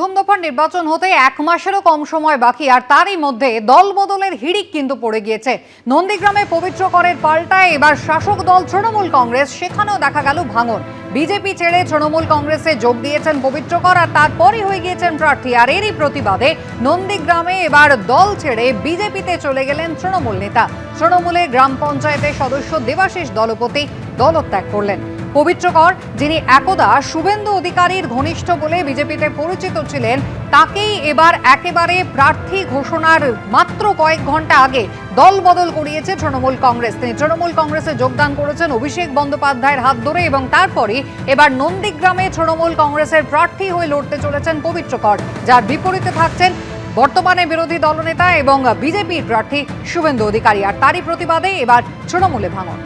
প্রথম দফার নির্বাচন হতে এক মাসেরও কম সময় বাকি, আর তারই মধ্যে দল বদলের হিড়িক কিন্তু পড়ে গিয়েছে। নন্দীগ্রামে পবিত্র করের পাল্টায় এবার শাসক দল তৃণমূল কংগ্রেস, সেখানেও দেখা গেল ভাঙন। বিজেপি ছেড়ে তৃণমূল কংগ্রেসে যোগ দিয়েছেন পবিত্র কর, আর তারপরই হয়ে গিয়েছেন প্রার্থী। আর এরই প্রতিবাদে নন্দীগ্রামে এবার দল ছেড়ে বিজেপিতে চলে গেলেন তৃণমূল নেতা। তৃণমূলের গ্রাম পঞ্চায়েতের সদস্য দেবাশিস দলপতি দলত্যাগ করলেন। পবিত্র কর, যিনি একদা শুভেন্দু অধিকারীর ঘনিষ্ঠ বলে বিজেপিতে পরিচিত ছিলেন, তাকেই এবার একেবারে প্রার্থী ঘোষণার মাত্র কয়েক ঘন্টা আগে দল বদল করিয়েছে তৃণমূল কংগ্রেস। তিনি তৃণমূল কংগ্রেসে যোগদান করেছেন অভিষেক বন্দ্যোপাধ্যায়ের হাত ধরে, এবং তারপরই এবার নন্দীগ্রামে তৃণমূল কংগ্রেসের প্রার্থী হয়ে লড়তে চলেছেন পবিত্র কর, যার বিপরীতে থাকছেন বর্তমানে বিরোধী দলনেতা এবং বিজেপির প্রার্থী শুভেন্দু অধিকারী। আর তারই প্রতিবাদে এবার তৃণমূলে ভাঙন।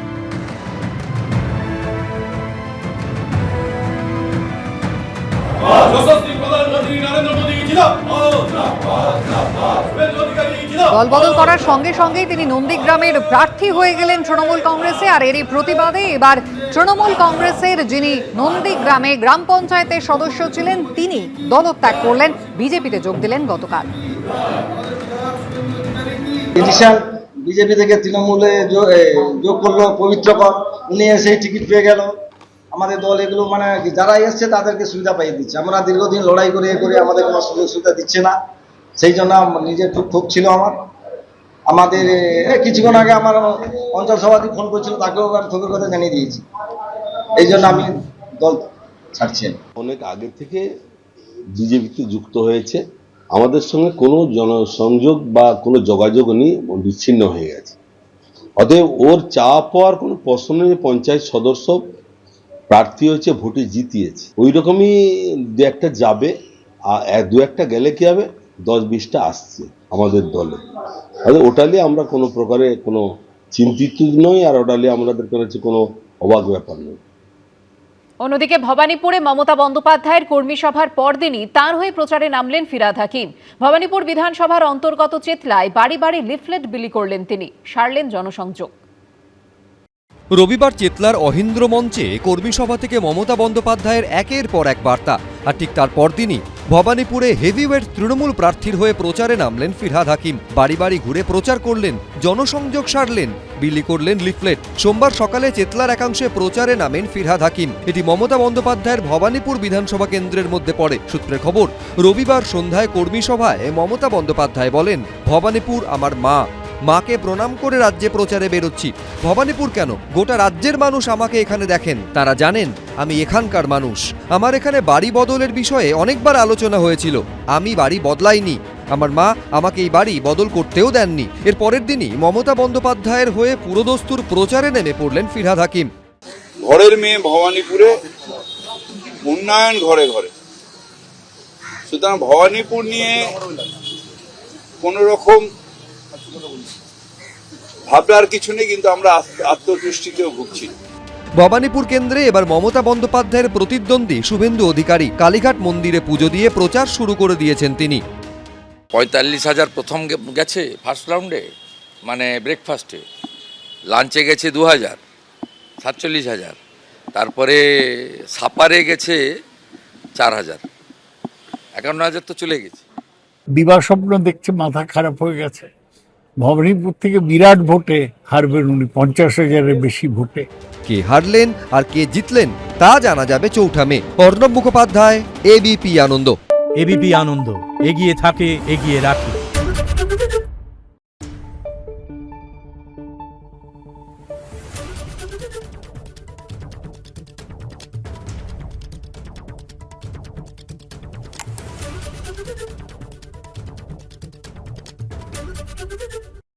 দলবদল করার সঙ্গে সঙ্গেই তিনি নন্দীগ্রামের প্রার্থী হয়ে গেলেন তৃণমূল কংগ্রেসে। আর এরই প্রতিবাদে এবার তৃণমূল কংগ্রেসের যিনি নন্দীগ্রামে গ্রাম পঞ্চায়েতের সদস্য ছিলেন, তিনি দলত্যাগ করলেন, বিজেপিতে যোগ দিলেন গতকাল। বিজেপি থেকে তৃণমূলে যোগ করলো পবিত্র কর, উনি এসে টিকিট পেয়ে গেল। আমাদের দল এগুলো মানে যারা এসছে তাদেরকে সুবিধা পাইয়ে দিচ্ছে। আমরা দীর্ঘদিন লড়াই করে আমাদের কোনো সুযোগ সুবিধা দিচ্ছে না, সেই জন্য নিজের খুব ক্ষোভ ছিল আমার। আমাদের কিছুক্ষণ আগে আমার অঞ্চল সভাপতি ফোন করেছিল, তাকেও আমি ক্ষোভের কথা জানিয়ে দিয়েছি। এই জন্য আমি দল ছাড়ছি। অনেক আগে থেকে বিজেপিতে যুক্ত হয়েছে, আমাদের সঙ্গে কোনো জনসংযোগ বা কোনো যোগাযোগ নেই, বিচ্ছিন্ন হয়ে গেছে। অতএব ওর চাওয়া পাওয়ার কোনো প্রশ্ন নেই। পঞ্চায়েত সদস্য প্রার্থী হয়েছে, ভোটে জিতিয়েছে, ওই রকমই দু একটা যাবে। আর দু একটা গেলে কি হবে, 10-20টা আসছে আমাদের দলে। ওটা নিয়ে আমরা কোনো প্রকারে কোনো চিন্তিত নই, আর ওটা নিয়ে আমাদের কাছে কোনো অবাক ব্যাপার নেই। অন্যদিকে ভবানীপুরে মমতা বন্দ্যোপাধ্যায়ের কর্মী সভার পরদিনই তাঁর হয়ে প্রচারে নামলেন ফিরহাদ হাকিম। ভবানীপুর বিধানসভার অন্তর্গত চেতলায় বাড়ি বাড়ি লিফলেট বিলি করলেন তিনি, সারলেন জনসংযোগ। রবিবার চেতলার অহিন্দ্র মঞ্চে কর্মী সভা থেকে মমতা বন্দ্যোপাধ্যায়ের একের পর এক বার্তা, আর ঠিক তার পরদিনই ভবানীপুরে হেভিওয়েট তৃণমূল প্রার্থীর হয়ে প্রচারে নামলেন ফিরহাদ হাকিম। বাড়ি বাড়ি ঘুরে প্রচার করলেন, জনসংযোগ সারলেন, বিলি করলেন লিফলেট। সোমবার সকালে চেতলার একাংশে প্রচারে নামেন ফিরহাদ হাকিম। এটি মমতা বন্দ্যোপাধ্যায়ের ভবানীপুর বিধানসভা কেন্দ্রের মধ্যে পড়ে। সূত্রে খবর, রবিবার সন্ধ্যায় কর্মী সভায় মমতা বন্দ্যোপাধ্যায় বলেন, ভবানীপুর আমার মা, মাকে প্রণাম করে রাজ্যে প্রচারে বেরোচ্ছি। ভবানীপুর কেন, গোটা রাজ্যের মানুষ আমাকে এখানে দেখেন, তারা জানেন আমি এখানকার মানুষ। আমার এখানে বাড়ি বদলের বিষয়ে অনেকবার আলোচনা হয়েছিল, আমি বাড়ি বদলাইনি, আমার মা আমাকে এই বাড়ি বদল করতেও দেননি। এর পরের দিনই মমতা বন্দ্যোপাধ্যায়ের হয়ে পুরোদস্তুর প্রচারে নেমে পড়লেন ফিরহাদ হাকিম। ঘরের মেয়ে ভবানীপুরে, উন্নয়ন ঘরে ঘরে। সুতরাং ভবানীপুর নিয়ে কোন রকম ভাবনার কিছু নেই, কিন্তু আমরা আত্মতুষ্টিতেও ভুগছি। ভবানীপুর কেন্দ্রে এবার মমতা বন্দ্যোপাধ্যায়ের প্রতিদ্বন্দ্বী শুভেন্দু অধিকারী কালীঘাট মন্দিরে পুজো দিয়ে প্রচার শুরু করে দিয়েছেন তিনি। 45,000 প্রথম গেছে ফার্স্ট রাউন্ডে, মানে ব্রেকফাস্টে। লাঞ্চে গেছে 2,000, 47,000। তারপরে সাপারে গেছে 4,000, 51,000 তো চলে গেছে। দিবা স্বপ্ন দেখছে, মাথা খারাপ হয়ে গেছে। ভবানীপুর থেকে বিরাট ভোটে হারবেন উনি, 50,000-এর বেশি ভোটে। কে হারলেন আর কে জিতলেন তা জানা যাবে 4 মে। অর্ণব মুখোপাধ্যায়, এবিপি আনন্দ। এবিপি আনন্দ, এগিয়ে থাকে, এগিয়ে রাখে। Thank you.